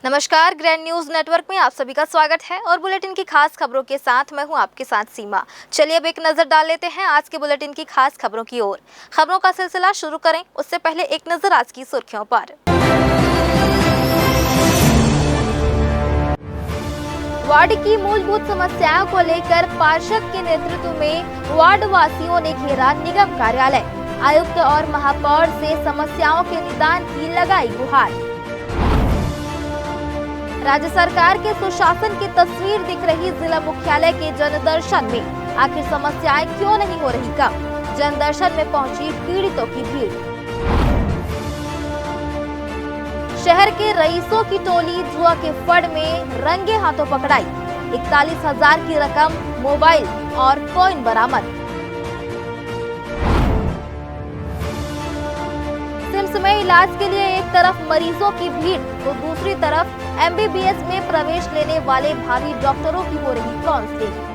नमस्कार, grand news network में आप सभी का स्वागत है और बुलेटिन की खास खबरों के साथ मैं हूं आपके साथ सीमा। चलिए अब एक नजर डाल लेते हैं आज के बुलेटिन की खास खबरों की ओर। खबरों का सिलसिला शुरू करें उससे पहले एक नजर आज की सुर्खियों पर। वार्ड की मूलभूत समस्याओं को लेकर पार्षद के नेतृत्व में वार्ड वासियों ने घेरा निगम कार्यालय। आयुक्त और महापौर से समस्याओं के निदान की लगाई गुहार। राज्य सरकार के सुशासन की तस्वीर दिख रही जिला मुख्यालय के जनदर्शन में। आखिर समस्याएं क्यों नहीं हो रही कम? जनदर्शन में पहुंची पीड़ितों की भीड़। शहर के रईसों की टोली जुआ के फड़ में रंगे हाथों पकड़ाई। 41,000 की रकम, मोबाइल और कॉइन बरामद। सिम्स में इलाज के लिए एक तरफ मरीजों की भीड़ तो दूसरी तरफ MBBS में प्रवेश लेने वाले भावी डॉक्टरों की हो रही काउंसलिंग।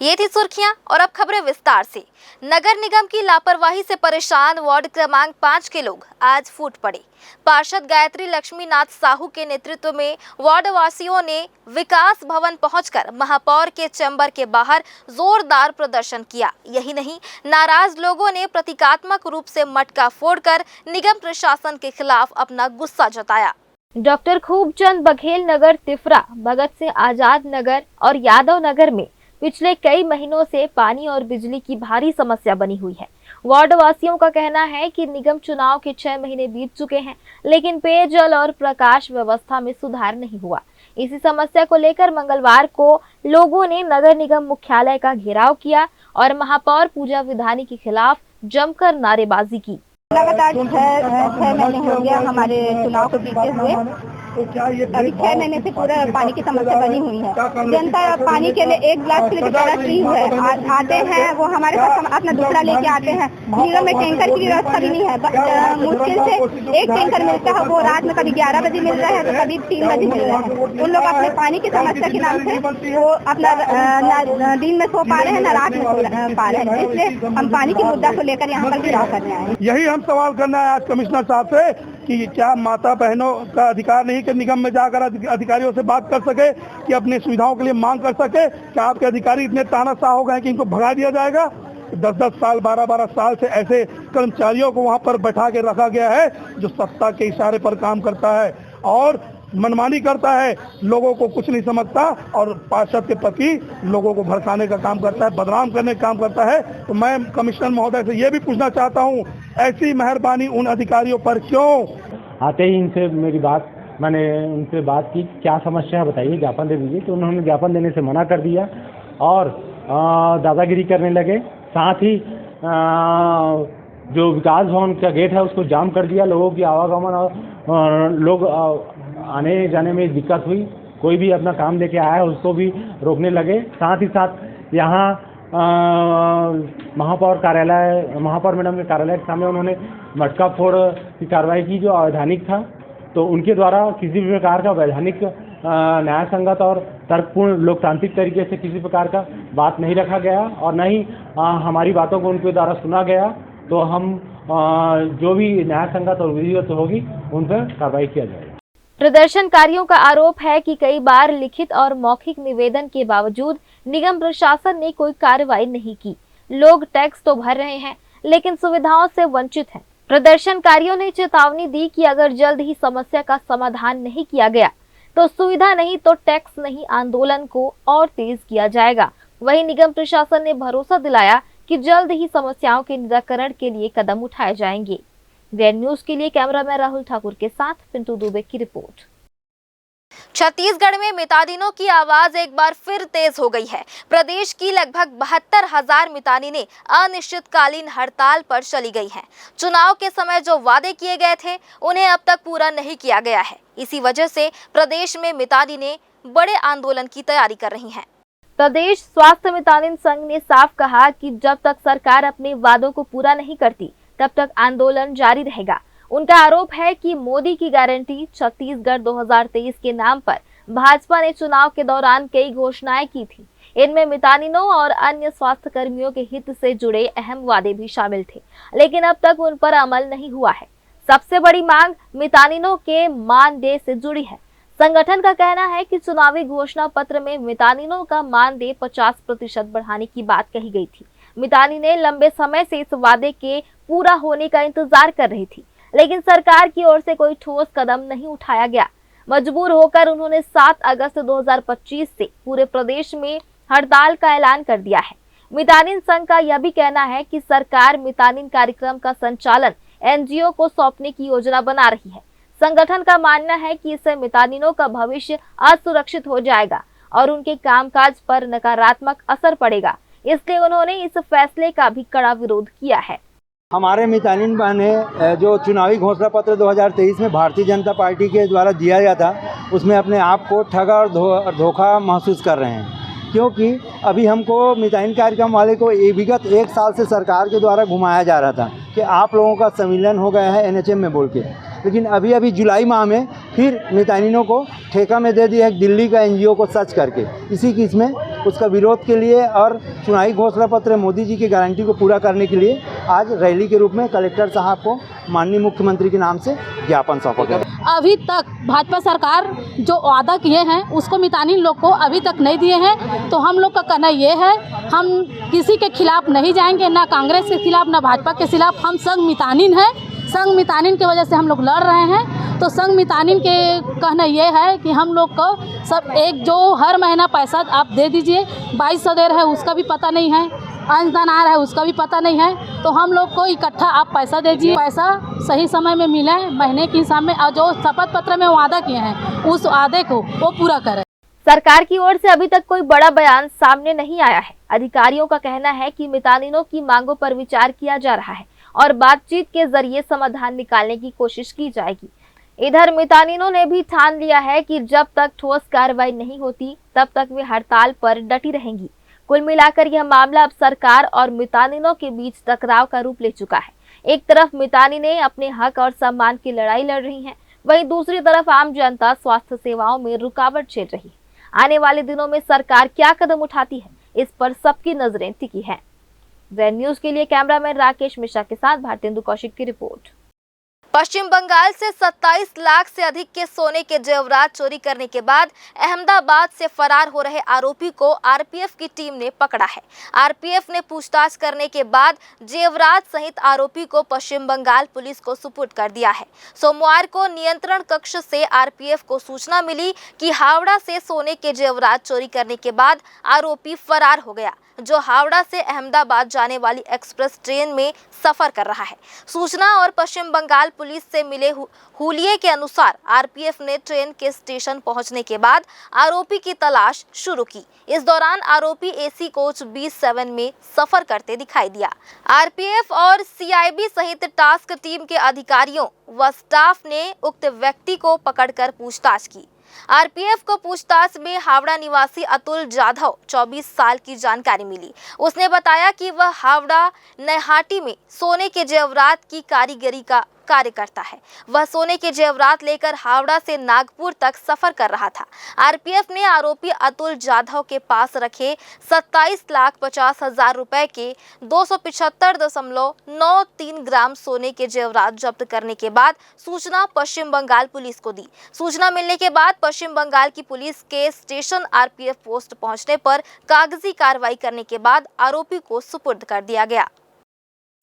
ये थी सुर्खियां और अब खबरें विस्तार से। नगर निगम की लापरवाही से परेशान वार्ड क्रमांक 5 के लोग आज फूट पड़े। पार्षद गायत्री लक्ष्मीनाथ साहू के नेतृत्व में वार्ड वासियों ने विकास भवन पहुंचकर महापौर के चैम्बर के बाहर जोरदार प्रदर्शन किया। यही नहीं, नाराज लोगों ने प्रतीकात्मक रूप से मटका फोड़कर निगम प्रशासन के खिलाफ अपना गुस्सा जताया। डॉक्टर खूबचंद बघेल नगर, तिफरा, भगत सिंह आजाद नगर और यादव नगर में पिछले कई महीनों से पानी और बिजली की भारी समस्या बनी हुई है। वार्ड वासियों का कहना है कि निगम चुनाव के 6 महीने बीत चुके हैं, लेकिन पेयजल और प्रकाश व्यवस्था में सुधार नहीं हुआ। इसी समस्या को लेकर मंगलवार को लोगों ने नगर निगम मुख्यालय का घेराव किया और महापौर पूजा विधानी के खिलाफ जमकर नारेबाजी की। लगातार 6 महीने हो गया हमारे चुनाव को बीते हुए। अभी 6 महीने से पूरा पानी की समस्या बनी हुई है। जनता पानी के लिए एक गिलास के लिए तरस रही है। आते हैं वो हमारे पास अपना दूसरा लेके आते हैं। निगम में टैंकर की व्यवस्था भी नहीं है। मुश्किल से एक टैंकर मिलता है, वो रात में कभी 11 बजे मिल रहा है तो कभी 3 बजे मिल रहा है। उन लोग अपने पानी की समस्या के नाम से वो अपना दिन में सो पा रहे हैं, न रात में सो पा रहे हैं। इसलिए हम पानी के मुद्दा को लेकर यहाँ पर घेराव कर रहे हैं। यही हम सवाल करना है आज कमिश्नर साहब से कि क्या माता बहनों का अधिकार नहीं कि निगम में जाकर अधिकारियों से बात कर सके, कि अपनी सुविधाओं के लिए मांग कर सके? क्या आपके अधिकारी इतने तानाशाह हो गए कि इनको भगा दिया जाएगा? 10-10 साल, 12-12 साल से ऐसे कर्मचारियों को वहां पर बैठा के रखा गया है जो सत्ता के इशारे पर काम करता है और मनमानी करता है, लोगों को कुछ नहीं समझता और पार्षद के प्रति लोगों को भड़काने का काम करता है, बदनाम करने का काम करता है। तो मैं कमिश्नर महोदय से ये भी पूछना चाहता हूँ, ऐसी मेहरबानी उन अधिकारियों पर क्यों? आते ही इनसे मैंने उनसे बात की, क्या समस्या है बताइए, ज्ञापन दे दीजिए। तो उन्होंने ज्ञापन देने से मना कर दिया और दादागिरी करने लगे। साथ ही जो विकास भवन का गेट है उसको जाम कर दिया। लोगों की आवागमन और लोग आने जाने में दिक्कत हुई। कोई भी अपना काम लेके आया है उसको भी रोकने लगे। साथ ही साथ यहाँ महापौर मैडम के कार्यालय के सामने उन्होंने मटका फोड़ की कार्रवाई की जो अवैधानिक था। तो उनके द्वारा किसी भी प्रकार का वैधानिक न्याय संगत और तर्कपूर्ण लोकतांत्रिक तरीके से किसी प्रकार का बात नहीं रखा गया और न ही हमारी बातों को उनके द्वारा सुना गया। तो हम जो भी न्याय संगत और विधिवत होगी उन पर कार्रवाई किया जाएगा। प्रदर्शनकारियों का आरोप है कि कई बार लिखित और मौखिक निवेदन के बावजूद निगम प्रशासन ने कोई कार्रवाई नहीं की। लोग टैक्स तो भर रहे हैं लेकिन सुविधाओं से वंचित हैं। प्रदर्शनकारियों ने चेतावनी दी कि अगर जल्द ही समस्या का समाधान नहीं किया गया तो सुविधा नहीं तो टैक्स नहीं आंदोलन को और तेज किया जाएगा। वहीं निगम प्रशासन ने भरोसा दिलाया कि जल्द ही समस्याओं के निराकरण के लिए कदम उठाए जाएंगे। ग्रैंड न्यूज के लिए कैमरामैन राहुल ठाकुर के साथ पिंटू दुबे की रिपोर्ट। छत्तीसगढ़ में मितानिनों की आवाज एक बार फिर तेज हो गई है। प्रदेश की लगभग 72,000 मितानिनें अनिश्चितकालीन हड़ताल पर चली गई हैं। चुनाव के समय जो वादे किए गए थे उन्हें अब तक पूरा नहीं किया गया है। इसी वजह से प्रदेश में मितानिनें बड़े आंदोलन की तैयारी कर रही हैं। प्रदेश स्वास्थ्य मितानिन संघ ने साफ कहा कि जब तक सरकार अपने वादों को पूरा नहीं करती तब तक आंदोलन जारी रहेगा। उनका आरोप है कि मोदी की गारंटी छत्तीसगढ़ 2023 के नाम पर भाजपा ने चुनाव के दौरान कई घोषणाएं की थी। इनमें मितानिनों और अन्य स्वास्थ्य कर्मियों के हित से जुड़े अहम वादे भी शामिल थे, लेकिन अब तक उन पर अमल नहीं हुआ है। सबसे बड़ी मांग मितानिनों के मानदेय से जुड़ी है। संगठन का कहना है कि चुनावी घोषणा पत्र में मितानिनों का मानदेय 50% बढ़ाने की बात कही गई थी। मितानिनें लंबे समय से इस वादे के पूरा होने का इंतजार कर रही थी, लेकिन सरकार की ओर से कोई ठोस कदम नहीं उठाया गया। मजबूर होकर उन्होंने 7 अगस्त 2025 से पूरे प्रदेश में हड़ताल का ऐलान कर दिया है। मितानिन संघ का यह भी कहना है कि सरकार मितानिन कार्यक्रम का संचालन एनजीओ को सौंपने की योजना बना रही है। संगठन का मानना है कि इससे मितानिनों का भविष्य असुरक्षित हो जाएगा और उनके कामकाज पर नकारात्मक असर पड़ेगा, इसलिए उन्होंने इस फैसले का भी कड़ा विरोध किया है। हमारे मितानिन बहनें जो चुनावी घोषणा पत्र 2023 में भारतीय जनता पार्टी के द्वारा दिया गया था, उसमें अपने आप को ठगा और धोखा महसूस कर रहे हैं, क्योंकि अभी हमको मितानिन कार्यक्रम वाले को विगत 1 साल से सरकार के द्वारा घुमाया जा रहा था कि आप लोगों का सम्मिलन हो गया है एनएचएम में बोल के, लेकिन अभी जुलाई माह में फिर मितानिनों को ठेका में दे दिया है दिल्ली का एनजीओ को सर्च करके। इसी केस में उसका विरोध के लिए और चुनावी घोषणा पत्र मोदी जी की गारंटी को पूरा करने के लिए आज रैली के रूप में कलेक्टर साहब को माननीय मुख्यमंत्री के नाम से ज्ञापन सौंपा गया। अभी तक भाजपा सरकार जो वादा किए हैं उसको मितानिन लोग को अभी तक नहीं दिए हैं, तो हम लोग का कहना ये है, हम किसी के खिलाफ नहीं जाएंगे, ना कांग्रेस के खिलाफ ना भाजपा के खिलाफ। हम संघ मितानिन हैं, संघ मितानिन की वजह से हम लोग लड़ रहे हैं। तो संघ मितानिन के कहना ये है कि हम लोग को सब एक जो हर महीना पैसा आप दे दीजिए, 2200 दे रहे हैं उसका भी पता नहीं है, अंशदान आ रहा है उसका भी पता नहीं है, तो हम लोग को इकट्ठा आप पैसा दीजिए, पैसा सही समय में मिले महीने के हिसाब में, और जो शपथ पत्र में वादा किए हैं उस वादे को वो पूरा करें। सरकार की ओर से अभी तक कोई बड़ा बयान सामने नहीं आया है। अधिकारियों का कहना है कि मितानिनों की मांगों पर विचार किया जा रहा है और बातचीत के जरिए समाधान निकालने की कोशिश की जाएगी। इधर मितानिनों ने भी ठान लिया है कि जब तक ठोस कार्रवाई नहीं होती तब तक वे हड़ताल पर डटी रहेंगी। कुल मिलाकर यह मामला अब सरकार और मितानिनों के बीच टकराव का रूप ले चुका है। एक तरफ मितानिनें अपने हक और सम्मान की लड़ाई लड़ रही हैं, वहीं दूसरी तरफ आम जनता स्वास्थ्य सेवाओं में रुकावट झेल रही है। आने वाले दिनों में सरकार क्या कदम उठाती है, इस पर सबकी नजरें टिकी हैं। ज़ेड न्यूज के लिए कैमरामैन राकेश मिश्रा के साथ भारतेंदु कौशिक की रिपोर्ट। पश्चिम बंगाल से 27 लाख से अधिक के सोने के जेवरात चोरी करने के बाद अहमदाबाद से फरार हो रहे आरोपी को आरपीएफ की टीम ने पकड़ा है। आरपीएफ ने पूछताछ करने के बाद जेवरात सहित आरोपी को पश्चिम बंगाल पुलिस को सुपुर्द कर दिया है। सोमवार को नियंत्रण कक्ष से आरपीएफ को सूचना मिली कि हावड़ा से सोने के जेवरात चोरी करने के बाद आरोपी फरार हो गया, जो हावड़ा से अहमदाबाद जाने वाली एक्सप्रेस ट्रेन में सफर कर रहा है। सूचना और पश्चिम बंगाल पुलिस से मिले हुलिये के अनुसार आरपीएफ ने ट्रेन के स्टेशन पहुंचने के बाद आरोपी की तलाश शुरू की। इस दौरान आरोपी एसी कोच 27 में सफर करते दिखाई दिया। आरपीएफ और सीआईबी सहित टास्क टीम के अधिकारियों व स्टाफ ने उक्त व्यक्ति को पकड़कर पूछताछ की। आरपीएफ को पूछताछ में हावड़ा निवासी अतुल जाधव 24 साल की जानकारी मिली। उसने बताया कि वह हावड़ा नैहाटी में सोने के जेवरात की कारीगरी का कार्य करता है। वह सोने के जेवरात लेकर हावड़ा से नागपुर तक सफर कर रहा था। आरपीएफ ने आरोपी अतुल जाधव के पास रखे 27,50,000 रुपए के 275.93 ग्राम सोने के जेवरात जब्त करने के बाद सूचना पश्चिम बंगाल पुलिस को दी। सूचना मिलने के बाद पश्चिम बंगाल की पुलिस के स्टेशन आरपीएफ पोस्ट पहुंचने पर कागजी कार्रवाई करने के बाद आरोपी को सुपुर्द कर दिया गया।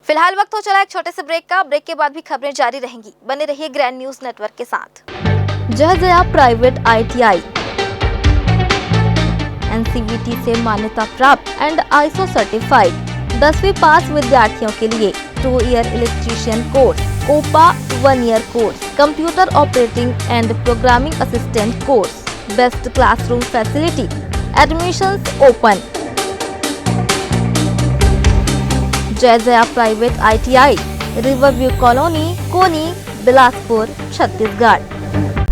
फिलहाल वक्त हो चला एक छोटे से ब्रेक का। ब्रेक के बाद भी खबरें जारी रहेंगी। बने रहिए ग्रैंड न्यूज नेटवर्क के साथ। जय प्राइवेट ITI NCVT से मान्यता प्राप्त एंड ISO सर्टिफाइड 10वीं पास विद्यार्थियों के लिए 2 year electrician course, COPA 1 year course, computer operating and programming assistant course, best classroom facility, admissions open. Jai private ITI, Riverview colony, Koni, Bilaspur, Chhattisgarh.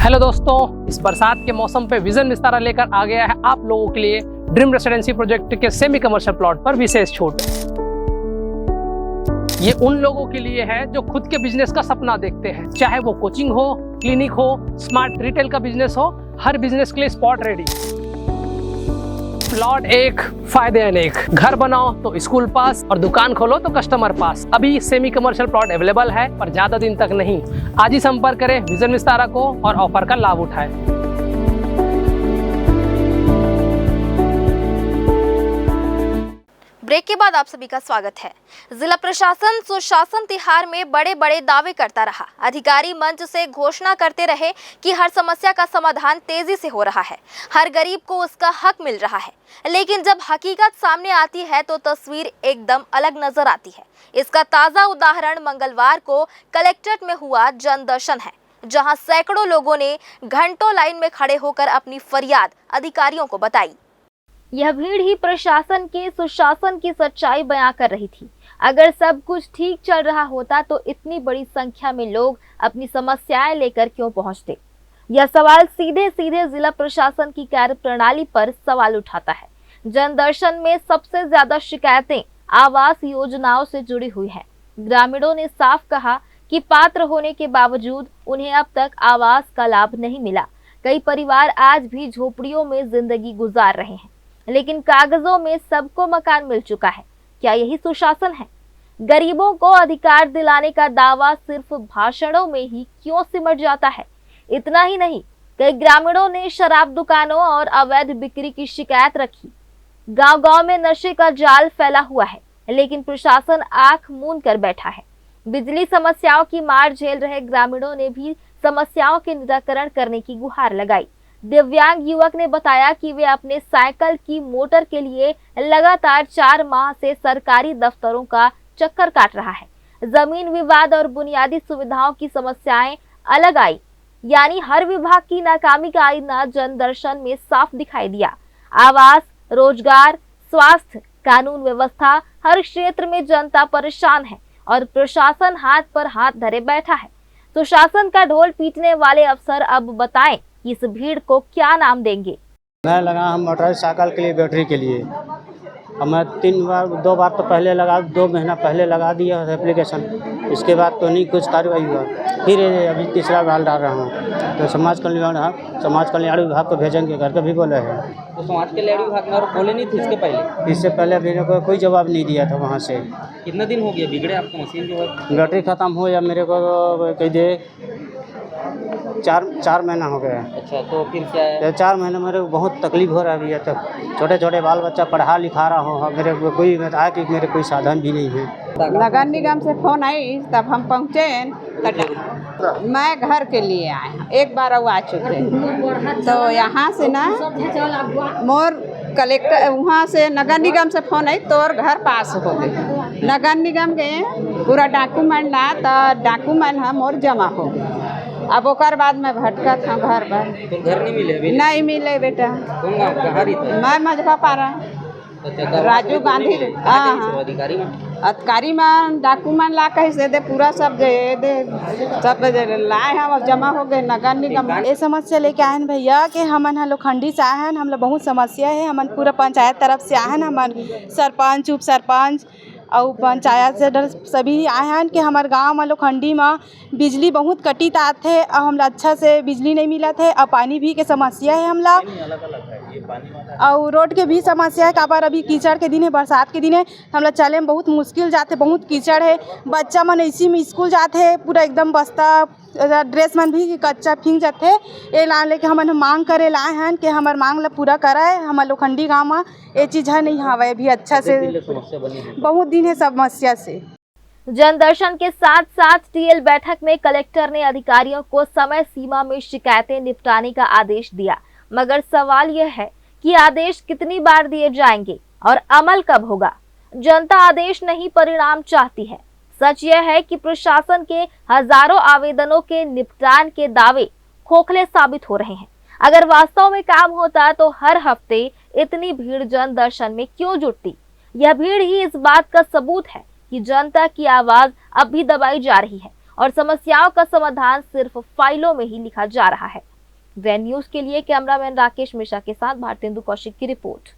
Hello दोस्तों, इस बरसात के मौसम पे विजन विस्तारा लेकर आ गया है आप लोगों के लिए ड्रीम रेसिडेंसी प्रोजेक्ट के सेमी कमर्शियल प्लॉट पर विशेष छूट। ये उन लोगों के लिए है जो खुद के बिजनेस का सपना देखते हैं, चाहे वो कोचिंग हो, क्लिनिक हो, स्मार्ट रिटेल का बिजनेस हो, हर बिजनेस के लिए स्पॉट रेडी। प्लॉट एक, फायदे अनेक। घर बनाओ तो स्कूल पास और दुकान खोलो तो कस्टमर पास। अभी सेमी कमर्शियल प्लॉट अवेलेबल है, पर ज्यादा दिन तक नहीं। आज ही संपर्क करें विजन विस्तारा को और ऑफर का लाभ उठाएं। ब्रेक के बाद आप सभी का स्वागत है। जिला प्रशासन सुशासन तिहार में बड़े बड़े दावे करता रहा। अधिकारी मंच से घोषणा करते रहे कि हर समस्या का समाधान तेजी से हो रहा है, हर गरीब को उसका हक मिल रहा है। लेकिन जब हकीकत सामने आती है तो तस्वीर एकदम अलग नजर आती है। इसका ताज़ा उदाहरण मंगलवार को कलेक्ट्रेट में हुआ जनदर्शन है, जहां सैकड़ों लोगों ने घंटों लाइन में खड़े होकर अपनी फरियाद अधिकारियों को बताई। यह भीड़ ही प्रशासन के सुशासन की सच्चाई बयां कर रही थी। अगर सब कुछ ठीक चल रहा होता तो इतनी बड़ी संख्या में लोग अपनी समस्याएं लेकर क्यों पहुंचते? यह सवाल सीधे सीधे जिला प्रशासन की कार्यप्रणाली पर सवाल उठाता है। जनदर्शन में सबसे ज्यादा शिकायतें आवास योजनाओं से जुड़ी हुई है। ग्रामीणों ने साफ कहा कि पात्र होने के बावजूद उन्हें अब तक आवास का लाभ नहीं मिला। कई परिवार आज भी झोपड़ियों में जिंदगी गुजार रहे हैं, लेकिन कागजों में सबको मकान मिल चुका है। क्या यही सुशासन है? गरीबों को अधिकार दिलाने का दावा सिर्फ भाषणों में ही क्यों सिमट जाता है? इतना ही नहीं, कई ग्रामीणों ने शराब दुकानों और अवैध बिक्री की शिकायत रखी। गांव-गांव में नशे का जाल फैला हुआ है, लेकिन प्रशासन आंख मूंद कर बैठा है। बिजली समस्याओं की मार झेल रहे ग्रामीणों ने भी समस्याओं के निराकरण करने की गुहार लगाई। दिव्यांग युवक ने बताया कि वे अपने साइकिल की मोटर के लिए लगातार 4 माह से सरकारी दफ्तरों का चक्कर काट रहा है। जमीन विवाद और बुनियादी सुविधाओं की समस्याएं अलग आई, यानी हर विभाग की नाकामी का आईना जनदर्शन में साफ दिखाई दिया। आवास, रोजगार, स्वास्थ्य, कानून व्यवस्था, हर क्षेत्र में जनता परेशान है और प्रशासन हाथ पर हाथ धरे बैठा है। सुशासन का ढोल पीटने वाले अफसर अब बताएं इस भीड़ को क्या नाम देंगे। मैं लगा हम मोटरसाइकिल के लिए, बैटरी के लिए। अब मैं 2 बार तो पहले लगा, 2 महीना पहले लगा दिया एप्लीकेशन। इसके बाद तो नहीं कुछ कार्रवाई हुआ, फिर अभी तीसरा बार डाल रहा हूँ। तो समाज कल्याण विभाग को भेजेंगे, घर के भी बोले हैं। तो समाज कल्याण विभाग में और बोले नहीं थे इसके पहले? इससे पहले मेरे को कोई जवाब नहीं दिया था वहाँ से। कितना दिन हो गया बिगड़े आपका मशीन जो है? बैटरी ख़त्म हो या मेरे को कह दे 4 महीना हो गया। अच्छा, तो फिर क्या है? 4 महीने मेरे को बहुत तकलीफ हो रहा है अभी तक। छोटे छोटे बाल बच्चा पढ़ा लिखा रहा हो, मेरे को कोई बताया कि मेरे कोई साधन भी नहीं है। नगर निगम से फोन आई तब हम पहुँचे। मैं घर के लिए आए, एक बार वो आ चुके। तो यहाँ से ना मोर कलेक्टर वहाँ से नगर निगम से फोन आई तो घर पास हो गए। नगर निगम गए, पूरा डॉक्यूमेंट ला तो डॉक्यूमेंट हम और जमा हो गए। अब ओकर बाद मैं भटका था घर पर। तो घर नहीं मिले अभी? नहीं मिले बेटा। कौन गाँव कहाँ रही था? मैं मजबा पारा, राजू गांधी। हाँ, अधिकारी में डॉक्यूमेंट ला कैसे दे, पूरा सब दे सब लाए हैं, अब जमा हो गए नगर निगम। ये समस्या लेके आए हैं भैया कि हमन लोखंडी से आए हैं, हम लोग बहुत समस्या है। हमन पूरा पंचायत तरफ से आए हैं, हमन सरपंच, उप सरपंच और पंचायत से सभी आए हैं कि हमारे गांव में लोखंडी में बिजली बहुत कटित आते और हम अच्छा से बिजली नहीं मिला थे और पानी भी के समस्या है। हम लोग और रोड के भी समस्या है। काबर अभी कीचड़ के दिन है, बरसात के दिन है, हम लोग चले में बहुत मुश्किल जाते, बहुत कीचड़ है। बच्चा मन इसी में स्कूल जाते हैं, पूरा एकदम बस्ता ड्रेस मन भी कच्चा फिंग जाते। ये ला लेके हम मांग करे लाए हैं कि हमार मांग ला पूरा कराए। हमारे लोखंडी गाँव में ये चीज़ है नहीं हवा भी अच्छा से, बहुत दिन है समस्या से। जनदर्शन के साथ साथ टीएल बैठक में कलेक्टर ने अधिकारियों को समय सीमा में शिकायतें निपटाने का आदेश दिया, मगर सवाल यह है कि आदेश कितनी बार दिए जाएंगे और अमल कब होगा? जनता आदेश नहीं परिणाम चाहती है। सच यह है कि प्रशासन के हजारों आवेदनों के निपटान के दावे खोखले साबित हो रहे हैं। अगर वास्तव में काम होता तो हर हफ्ते इतनी भीड़ जनदर्शन में क्यों जुटती? यह भीड़ ही इस बात का सबूत है कि जनता की आवाज अब भी दबाई जा रही है और समस्याओं का समाधान सिर्फ फाइलों में ही लिखा जा रहा है। वन न्यूज के लिए कैमरामैन राकेश मिश्रा के साथ भारतेंदु कौशिक की रिपोर्ट।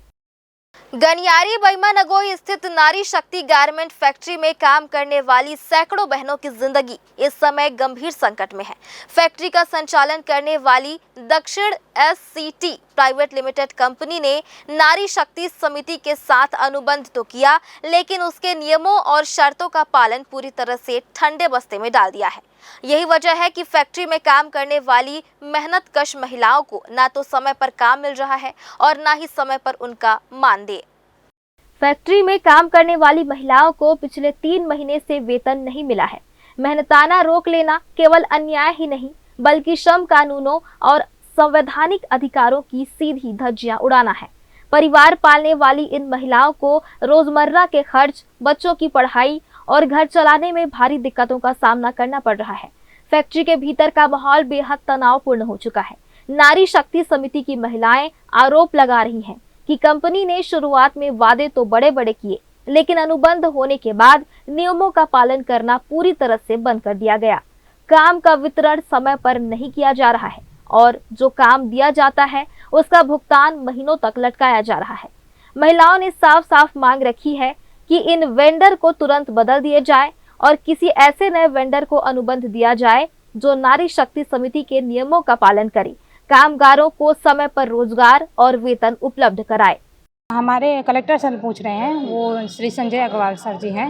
गनियारी बईमा नगोई स्थित नारी शक्ति गारमेंट फैक्ट्री में काम करने वाली सैकड़ों बहनों की जिंदगी इस समय गंभीर संकट में है। फैक्ट्री का संचालन करने वाली दक्षिण SCT प्राइवेट लिमिटेड कंपनी ने नारी शक्ति समिति के साथ अनुबंध तो किया, लेकिन उसके नियमों और शर्तों का पालन पूरी तरह से ठंडे बस्ते में डाल दिया है। यही वजह है कि फैक्ट्री में काम करने वाली मेहनतकश महिलाओं को ना तो समय पर काम मिल रहा है और ना ही समय पर उनका मानदेय। फैक्ट्री में काम करने वाली महिलाओं को पिछले 3 महीने से वेतन नहीं मिला है। मेहनताना रोक लेना केवल अन्याय ही नहीं, बल्कि श्रम कानूनों और संवैधानिक अधिकारों की सीधी धज्जियां उड़ाना है। परिवार पालने वाली इन महिलाओं को रोजमर्रा के खर्च, बच्चों की पढ़ाई और घर चलाने में भारी दिक्कतों का सामना करना पड़ रहा है। फैक्ट्री के भीतर का माहौल बेहद तनावपूर्ण हो चुका है। नारी शक्ति समिति की महिलाएं आरोप लगा रही हैं कि कंपनी ने शुरुआत में वादे तो बड़े बड़े किए, लेकिन अनुबंध होने के बाद नियमों का पालन करना पूरी तरह से बंद कर दिया गया। काम का वितरण समय पर नहीं किया जा रहा है और जो काम दिया जाता है उसका भुगतान महीनों तक लटकाया जा रहा है। महिलाओं ने साफ साफ मांग रखी है कि इन वेंडर को तुरंत बदल दिए जाए और किसी ऐसे नए वेंडर को अनुबंध दिया जाए जो नारी शक्ति समिति के नियमों का पालन करे, कामगारों को समय पर रोजगार और वेतन उपलब्ध कराए। हमारे कलेक्टर सर पूछ रहे हैं, वो श्री संजय अग्रवाल सर जी हैं,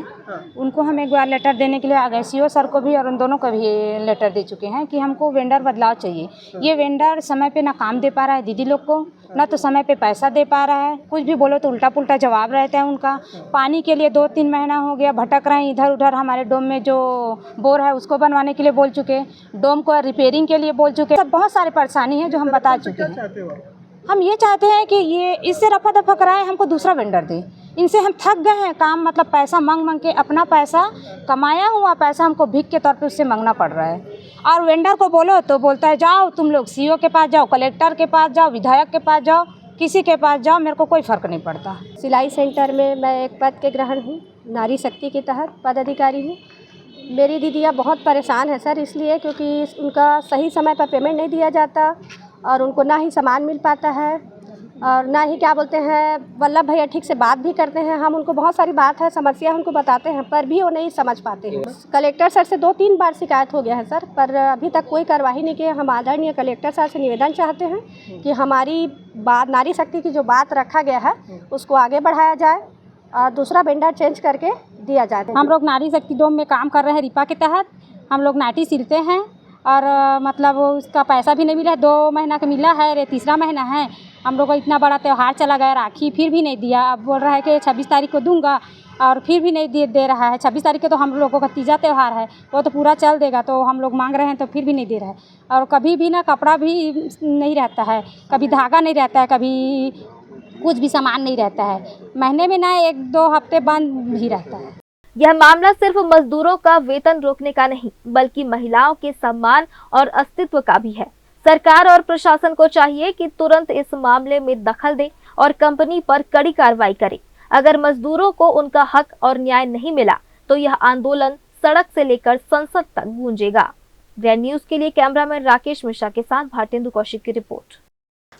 उनको हम एक बार लेटर देने के लिए आ गए। CO सर को भी और उन दोनों को भी लेटर दे चुके हैं कि हमको वेंडर बदलाव चाहिए। ये वेंडर समय पे ना काम दे पा रहा है दीदी लोग को, ना तो समय पे पैसा दे पा रहा है। कुछ भी बोलो तो उल्टा पुल्टा जवाब रहता है उनका। पानी के लिए 2-3 महीना हो गया भटक रहे हैं इधर उधर। हमारे डोम में जो बोर है उसको बनवाने के लिए बोल चुके, डोम को रिपेयरिंग के लिए बोल चुके। सब बहुत सारी परेशानी है जो हम बता चुके हैं। हम ये चाहते हैं कि ये इससे रफा दफा कराए, हमको दूसरा वेंडर दे। इनसे हम थक गए हैं। काम मतलब पैसा मांग के, अपना पैसा कमाया हुआ पैसा हमको भीख के तौर पे उससे मांगना पड़ रहा है। और वेंडर को बोलो तो बोलता है जाओ तुम लोग CO के पास जाओ, कलेक्टर के पास जाओ, विधायक के पास जाओ, किसी के पास जाओ, मेरे को कोई फ़र्क नहीं पड़ता। सिलाई सेंटर में मैं एक पद के ग्रहण हूँ, नारी शक्ति के तहत पदाधिकारी हूँ। मेरी दीदियाँ बहुत परेशान है सर, इसलिए क्योंकि उनका सही समय पर पेमेंट नहीं दिया जाता और उनको ना ही सामान मिल पाता है और ना ही क्या बोलते हैं वल्लभ भैया ठीक से बात भी करते हैं। हम उनको बहुत सारी बात है, समस्या उनको बताते हैं, पर भी वो नहीं समझ पाते हैं। कलेक्टर सर से 2-3 बार शिकायत हो गया है सर, पर अभी तक कोई कार्रवाई नहीं की। हम आदरणीय कलेक्टर सर से निवेदन चाहते हैं कि हमारी बात, नारी शक्ति की जो बात रखा गया है उसको आगे बढ़ाया जाए और दूसरा वेंडर चेंज करके दिया जाए। हम लोग नारी शक्ति डोम में काम कर रहे हैं, रिपा के तहत। हम लोग नाटी सिलते हैं और मतलब उसका पैसा भी नहीं मिला है। 2 महीना का मिला है, 3रा महीना है। हम लोग को इतना बड़ा त्यौहार चला गया, राखी, फिर भी नहीं दिया। अब बोल रहा है कि 26 तारीख को दूंगा और फिर भी नहीं दे रहा है। 26 तारीख को तो हम लोगों का तीजा त्यौहार है, वो तो पूरा चल देगा, तो हम लोग मांग रहे हैं तो फिर भी नहीं दे रहा है। और कभी भी ना कपड़ा भी नहीं रहता है, कभी धागा नहीं रहता है, कभी कुछ भी सामान नहीं रहता है। महीने में ना 1-2 हफ्ते बंद भी रहता है। यह मामला सिर्फ मजदूरों का वेतन रोकने का नहीं, बल्कि महिलाओं के सम्मान और अस्तित्व का भी है। सरकार और प्रशासन को चाहिए कि तुरंत इस मामले में दखल दे और कंपनी पर कड़ी कार्रवाई करे। अगर मजदूरों को उनका हक और न्याय नहीं मिला तो यह आंदोलन सड़क से लेकर संसद तक गूंजेगा। ग्रैंड न्यूज के लिए कैमरामैन राकेश मिश्रा के साथ भारतेंदु कौशिक की रिपोर्ट।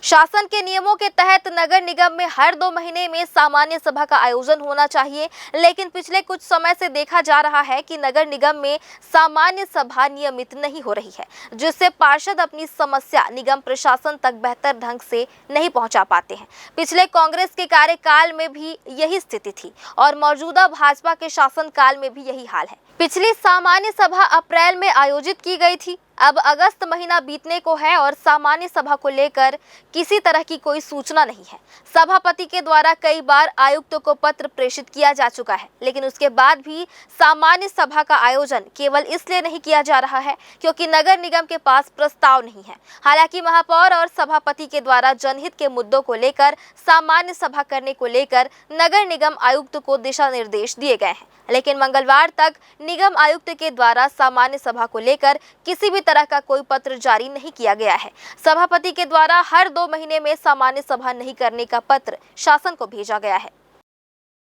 शासन के नियमों के तहत नगर निगम में हर 2 महीने में सामान्य सभा का आयोजन होना चाहिए, लेकिन पिछले कुछ समय से देखा जा रहा है कि नगर निगम में सामान्य सभा नियमित नहीं हो रही है, जिससे पार्षद अपनी समस्या निगम प्रशासन तक बेहतर ढंग से नहीं पहुंचा पाते हैं। पिछले कांग्रेस के कार्यकाल में भी यही स्थिति थी और मौजूदा भाजपा के शासनकाल में भी यही हाल है। पिछली सामान्य सभा अप्रैल में आयोजित की गई थी। अब अगस्त महीना बीतने को है और सामान्य सभा को लेकर किसी तरह की कोई सूचना नहीं है। सभापति के द्वारा कई बार आयुक्त को पत्र प्रेषित किया जा चुका है, लेकिन उसके बाद भी सामान्य सभा का आयोजन केवल इसलिए नहीं किया जा रहा है क्योंकि नगर निगम के पास प्रस्ताव नहीं है। हालांकि महापौर और सभापति के द्वारा जनहित के मुद्दों को लेकर सामान्य सभा करने को लेकर नगर निगम आयुक्त को दिशा निर्देश दिए गए हैं, लेकिन मंगलवार तक निगम आयुक्त के द्वारा सामान्य सभा को लेकर किसी भी तरह का कोई पत्र जारी नहीं किया गया है। सभापति के द्वारा हर 2 महीने में सामान्य सभा नहीं करने का पत्र शासन को भेजा गया है।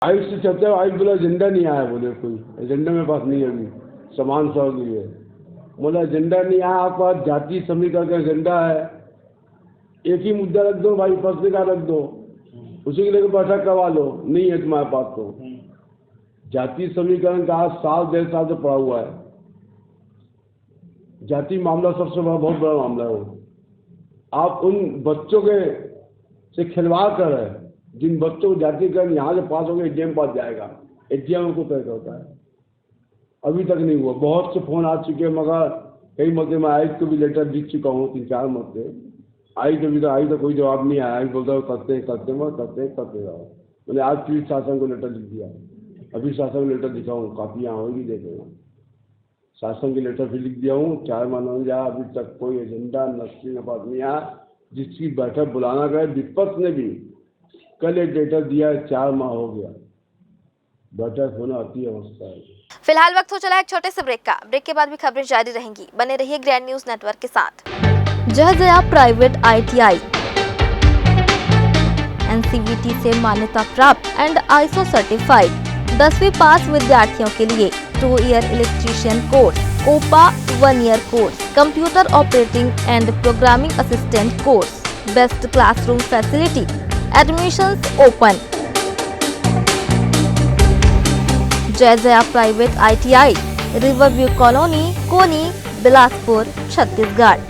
आयुक्त से चर्चा, आयुक्त बोला एजेंडा नहीं आया, बोले कोई एजेंडा मेरे पास नहीं है अभी समान सभा के लिए। बोला एजेंडा नहीं आया, आप पास जाति समिति का एजेंडा है, एक ही मुद्दा रख दो भाई, फंसने का रख दो। उसी के लिए बैठक करवा लो, नहीं है तुम्हारे पास तो। जाति समीकरण का आज साल 1.5 साल से पड़ा हुआ है। जाति मामला सबसे बड़ा, बहुत बड़ा मामला है वो। आप उन बच्चों के से खिलवाड़ कर रहे हैं, जिन बच्चों को जातिकरण यहाँ से पास हो गए एग्जाम पास जाएगा, एग्जाम उनको तय करता है। अभी तक नहीं हुआ। बहुत से फोन आ चुके हैं, मगर कई मौके में आयुक्त को भी लेटर लिख चुका हूँ, 3-4 मौके। आई तो कोई जवाब नहीं आया। बोलता है करते रहो। मैंने आज फिर शासन को लेटर लिख दिया। अभी शासन को लेटर लिखा हूँ, कापियाँ होगी देखेगा। शासन के लेटर भी लिख दिया हूँ, 4 महीना हो गया, अभी तक कोई एजेंडा नस्ली न बात नहीं आया। जिसकी बैठक बुलाना गया, विपक्ष ने भी कल एक लेटर दिया, 4 माह हो गया। बैठक होना अति अवस्था है। फिलहाल वक्त हो चला है एक छोटे से ब्रेक का। ब्रेक के बाद भी खबरें जारी रहेंगी। बने रहिए ग्रैंड न्यूज नेटवर्क के साथ। जहजया प्राइवेट ITI NCVT से मान्यता प्राप्त एंड ISO सर्टिफाइड 10वीं पास विद्यार्थियों के लिए 2 year electrician course, OPA 1 year course, computer operating and programming assistant course, best classroom facility, admissions open. Jai Jaya private ITI, Riverview colony, Koni, Bilaspur, Chhattisgarh.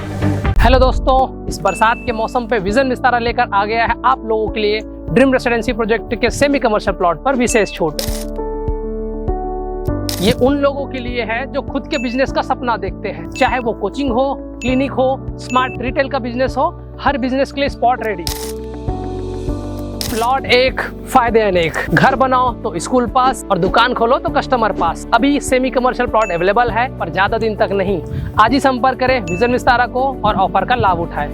Hello दोस्तों, इस बरसात के मौसम पे विजन विस्तारा लेकर आ गया है आप लोगों के लिए ड्रीम रेसिडेंसी प्रोजेक्ट के सेमी कमर्शियल प्लॉट पर विशेष छूट। ये उन लोगों के लिए है जो खुद के बिजनेस का सपना देखते हैं, चाहे वो कोचिंग हो, क्लिनिक हो, स्मार्ट रिटेल का बिजनेस हो, हर बिजनेस के लिए स्पॉट रेडी। प्लॉट एक, फायदे अनेक। घर बनाओ तो स्कूल पास और दुकान खोलो तो कस्टमर पास। अभी सेमी कमर्शियल प्लॉट अवेलेबल है, पर ज्यादा दिन तक नहीं। आज ही संपर्क करें विजन विस्तारा को और ऑफर का लाभ उठाएं।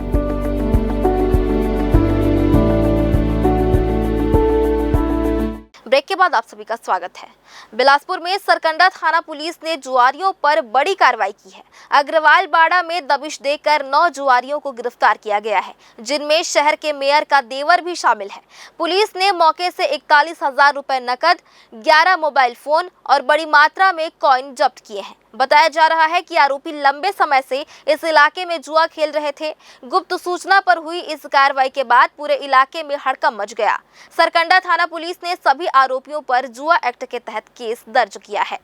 ब्रेक के बाद आप सभी का स्वागत है। बिलासपुर में सरकंडा थाना पुलिस ने जुआरियों पर बड़ी कार्रवाई की है। अग्रवाल बाड़ा में दबिश देकर 9 जुआरियों को गिरफ्तार किया गया है, जिनमें शहर के मेयर का देवर भी शामिल है। पुलिस ने मौके से 41,000 रुपए नकद, 11 मोबाइल फोन और बड़ी मात्रा में कॉइन जब्त किए हैं। बताया जा रहा है कि आरोपी लंबे समय से इस इलाके में जुआ खेल रहे थे। गुप्त सूचना पर हुई इस कार्रवाई के बाद पूरे इलाके में हड़कंप मच गया। सरकंडा थाना पुलिस ने सभी आरोपियों पर जुआ एक्ट के तहत केस दर्ज किया है।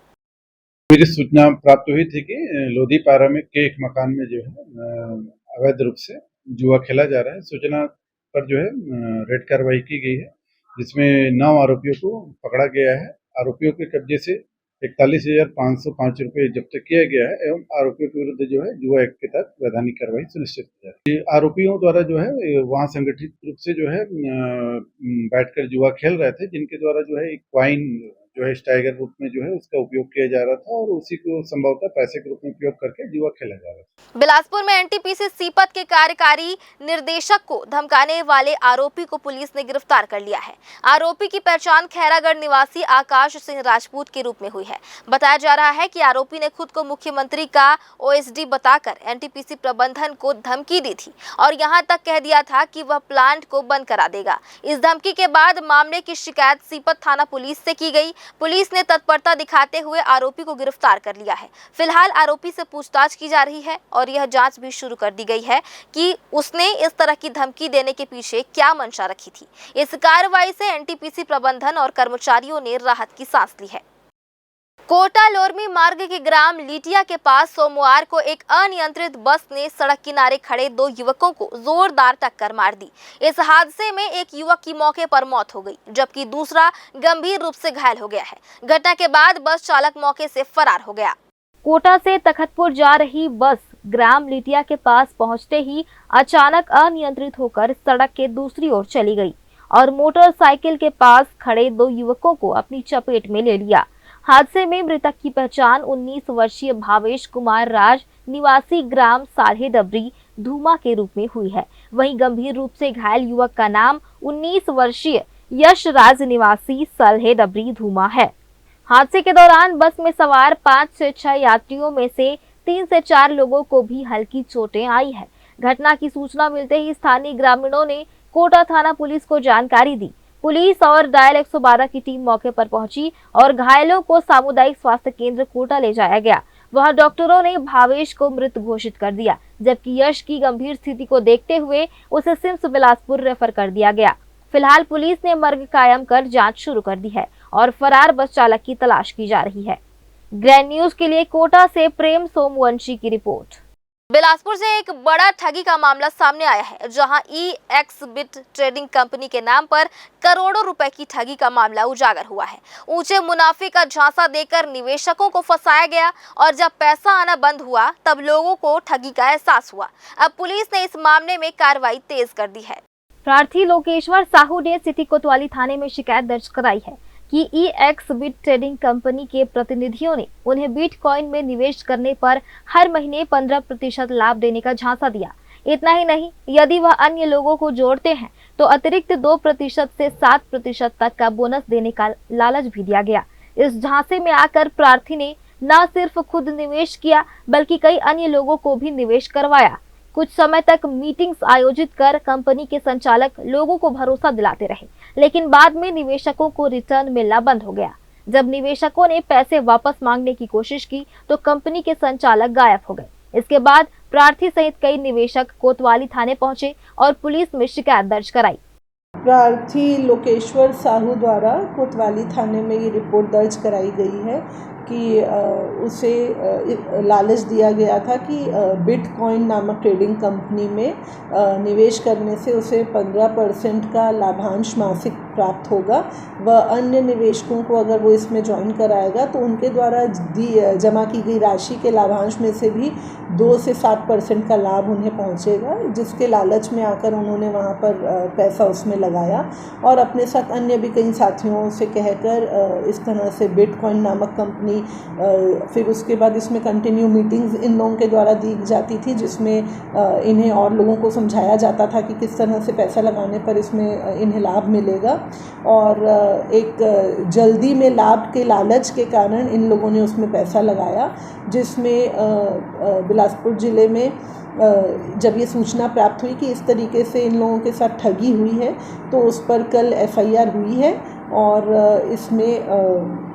मुझे सूचना प्राप्त हुई थी कि लोधीपारा में के एक मकान में जो है अवैध रूप से जुआ खेला जा रहा है। सूचना पर जो है रेड कार्रवाई की गई है, जिसमें 9 आरोपियों को पकड़ा गया है। आरोपियों के कब्जे से 41,505 रुपये जब्त किया गया है एवं आरोपियों के विरुद्ध जो है जुआ एक्ट के तहत वैधानिक कार्रवाई सुनिश्चित की जा रही है। आरोपियों द्वारा जो है वहां संगठित रूप से जो है बैठकर जुआ खेल रहे थे, जिनके द्वारा जो है एक क्वाइन जो है स्टाइगर रूप में जो है उसका उपयोग किया जा रहा था और उसी को संभवतः पैसे के रूप में उपयोग करके जुआ खेला जा रहा था। बिलासपुर में NTPC सीपत के कार्यकारी निर्देशक को धमकाने वाले आरोपी को पुलिस ने गिरफ्तार कर लिया है। आरोपी की पहचान खैरागढ़ निवासी आकाश सिंह राजपूत के रूप में हुई है। बताया जा रहा है कि आरोपी ने खुद को मुख्यमंत्री का OSD बताकर NTPC प्रबंधन को धमकी दी थी और यहां तक कह दिया था कि वह प्लांट को बंद करा देगा। इस धमकी के बाद मामले की शिकायत सीपत थाना पुलिस से की गई। पुलिस ने तत्परता दिखाते हुए आरोपी को गिरफ्तार कर लिया है। फिलहाल आरोपी से पूछताछ की जा रही है और यह जांच भी शुरू कर दी गई है कि उसने इस तरह की धमकी देने के पीछे क्या मंशा रखी थी। इस कार्रवाई से NTPC प्रबंधन और कर्मचारियों ने राहत की सांस ली है। कोटा लोरमी मार्ग के ग्राम लीटिया के पास सोमवार को एक अनियंत्रित बस ने सड़क किनारे खड़े 2 युवकों को जोरदार टक्कर मार दी। इस हादसे में एक युवक की मौके पर मौत हो गई, जबकि दूसरा गंभीर रूप से घायल हो गया है। घटना के बाद बस चालक मौके से फरार हो गया। कोटा से तखतपुर जा रही बस ग्राम लीटिया के पास पहुंचते ही अचानक अनियंत्रित होकर सड़क के दूसरी ओर चली गई और मोटरसाइकिल के पास खड़े 2 युवकों को अपनी चपेट में ले लिया। हादसे में मृतक की पहचान 19 वर्षीय भावेश कुमार राज निवासी ग्राम साल्हे डबरी धूमा के रूप में हुई है। वहीं गंभीर रूप से घायल युवक का नाम 19 वर्षीय यश राज निवासी साल्हे डबरी धूमा है। हादसे के दौरान बस में सवार 5 से 6 यात्रियों में से 3 से 4 लोगों को भी हल्की चोटें आई है। घटना की सूचना मिलते ही स्थानीय ग्रामीणों ने कोटा थाना पुलिस को जानकारी दी। पुलिस और डायल 112 की टीम मौके पर पहुंची और घायलों को सामुदायिक स्वास्थ्य केंद्र कोटा ले जाया गया। वहां डॉक्टरों ने भावेश को मृत घोषित कर दिया, जबकि यश की गंभीर स्थिति को देखते हुए उसे सिम्स बिलासपुर रेफर कर दिया गया। फिलहाल पुलिस ने मर्ग कायम कर जांच शुरू कर दी है और फरार बस चालक की तलाश की जा रही है। ग्रैंड न्यूज के लिए कोटा से प्रेम सोमवंशी की रिपोर्ट। बिलासपुर से एक बड़ा ठगी का मामला सामने आया है, जहां EXBIT ट्रेडिंग कंपनी के नाम पर करोड़ों रुपए की ठगी का मामला उजागर हुआ है। ऊंचे मुनाफे का झांसा देकर निवेशकों को फंसाया गया और जब पैसा आना बंद हुआ तब लोगों को ठगी का एहसास हुआ। अब पुलिस ने इस मामले में कार्रवाई तेज कर दी है। प्रार्थी लोकेश्वर साहू ने सिटी कोतवाली थाने में शिकायत दर्ज कराई है कि EXBIT ट्रेडिंग कंपनी के प्रतिनिधियों ने उन्हें बिटकॉइन में निवेश करने पर हर महीने 15% लाभ देने का झांसा दिया। इतना ही नहीं, यदि वह अन्य लोगों को जोड़ते हैं तो अतिरिक्त 2% से 7% तक का बोनस देने का लालच भी दिया गया। इस झांसे में आकर प्रार्थी ने न सिर्फ खुद निवेश किया बल्कि कई अन्य लोगों को भी निवेश करवाया। कुछ समय तक मीटिंग्स आयोजित कर कंपनी के संचालक लोगों को भरोसा दिलाते रहे, लेकिन बाद में निवेशकों को रिटर्न मिलना बंद हो गया। जब निवेशकों ने पैसे वापस मांगने की कोशिश की तो कंपनी के संचालक गायब हो गए। इसके बाद प्रार्थी सहित कई निवेशक कोतवाली थाने पहुंचे और पुलिस में शिकायत दर्ज कराई। प्रार्थी लोकेश्वर साहू द्वारा कोतवाली थाने में ये रिपोर्ट दर्ज कराई गई है कि उसे लालच दिया गया था कि बिटकॉइन नामक ट्रेडिंग कंपनी में निवेश करने से उसे 15% का लाभांश मासिक प्राप्त होगा। वह अन्य निवेशकों को अगर वो इसमें ज्वाइन कराएगा तो उनके द्वारा जमा की गई राशि के लाभांश में से भी 2 से 7% का लाभ उन्हें पहुंचेगा, जिसके लालच में आकर उन्होंने वहां पर पैसा उसमें लगाया और अपने साथ अन्य भी कई साथियों से कहकर इस तरह से बिटकॉइन नामक कंपनी फिर उसके बाद इसमें कंटिन्यू मीटिंग्स इन लोगों के द्वारा दी जाती थी, जिसमें इन्हें और लोगों को समझाया जाता था कि किस तरह से पैसा लगाने पर इसमें इन्हें लाभ मिलेगा। और एक जल्दी में लाभ के लालच के कारण इन लोगों ने उसमें पैसा लगाया, जिसमें बिलासपुर ज़िले में जब ये सूचना प्राप्त हुई कि इस तरीके से इन लोगों के साथ ठगी हुई है तो उस पर कल FIR हुई है और इसमें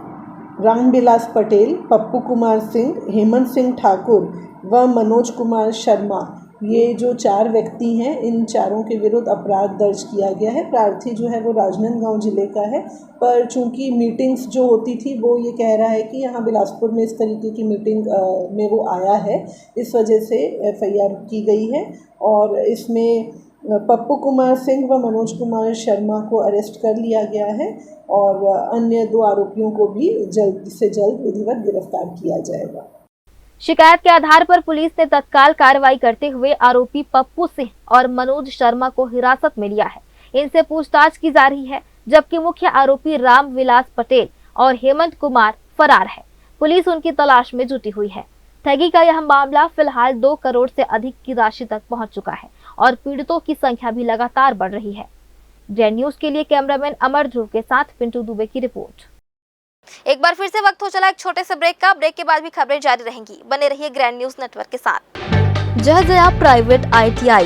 रामविलास पटेल, पप्पू कुमार सिंह, हेमंत सिंह ठाकुर व मनोज कुमार शर्मा, ये जो 4 व्यक्ति हैं, इन चारों के विरुद्ध अपराध दर्ज किया गया है। प्रार्थी जो है वो राजनांदगांव जिले का है, पर चूंकि मीटिंग्स जो होती थी वो ये कह रहा है कि यहाँ बिलासपुर में इस तरीके की मीटिंग में वो आया है, इस वजह से FIR की गई है और इसमें पप्पू कुमार सिंह व मनोज कुमार शर्मा को अरेस्ट कर लिया गया है और अन्य 2 आरोपियों को भी जल्द से जल्द विधिवत गिरफ्तार किया जाएगा। शिकायत के आधार पर पुलिस ने तत्काल कार्रवाई करते हुए आरोपी पप्पू सिंह और मनोज शर्मा को हिरासत में लिया है। इनसे पूछताछ की जा रही है, जबकि मुख्य आरोपी रामविलास पटेल और हेमंत कुमार फरार है। पुलिस उनकी तलाश में जुटी हुई है। ठगी का यह मामला फिलहाल 2 करोड़ से अधिक की राशि तक पहुंच चुका है और पीड़ितों की संख्या भी लगातार बढ़ रही है। ग्रैंड न्यूज के लिए कैमरामैन अमर ध्रुव के साथ पिंटू दुबे की रिपोर्ट। एक बार फिर से वक्त हो चला एक छोटे से ब्रेक का। ब्रेक के बाद भी खबरें जारी रहेंगी। बने रहिए ग्रैंड न्यूज नेटवर्क के साथ। जय जया प्राइवेट ITI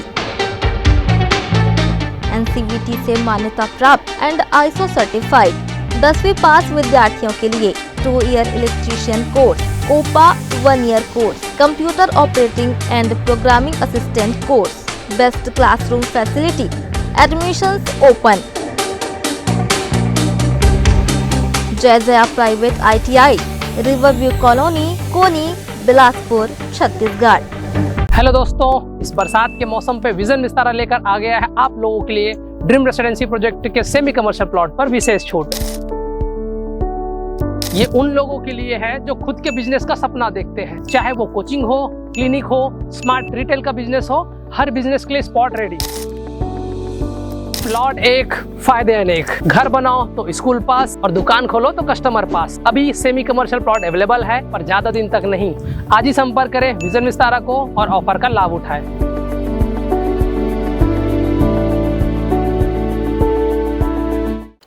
NCVT से मान्यता प्राप्त एंड ISO सर्टिफाइड 10वीं पास विद्यार्थियों के लिए 2 year electrician course, OPA 1 year course, computer operating and programming assistant course, best classroom facility, admissions open. Jai Jaya private ITI, Riverview colony, Koni, Bilaspur, Chhattisgarh. Hello दोस्तों, इस बरसात के मौसम पे विजन विस्तारा लेकर आ गया है आप लोगों के लिए ड्रीम रेसिडेंसी प्रोजेक्ट के सेमी कमर्शियल प्लॉट पर विशेष छूट। ये उन लोगों के लिए है जो खुद के बिजनेस का सपना देखते हैं, चाहे वो कोचिंग हो, क्लिनिक हो, स्मार्ट रिटेल का बिजनेस हो, हर बिजनेस के लिए स्पॉट रेडी। प्लॉट एक, फायदे अनेक। घर बनाओ तो स्कूल पास और दुकान खोलो तो कस्टमर पास। अभी सेमी कमर्शियल प्लॉट अवेलेबल है, पर ज्यादा दिन तक नहीं। आज ही संपर्क करें विजन विस्तारा को और ऑफर का लाभ उठाएं।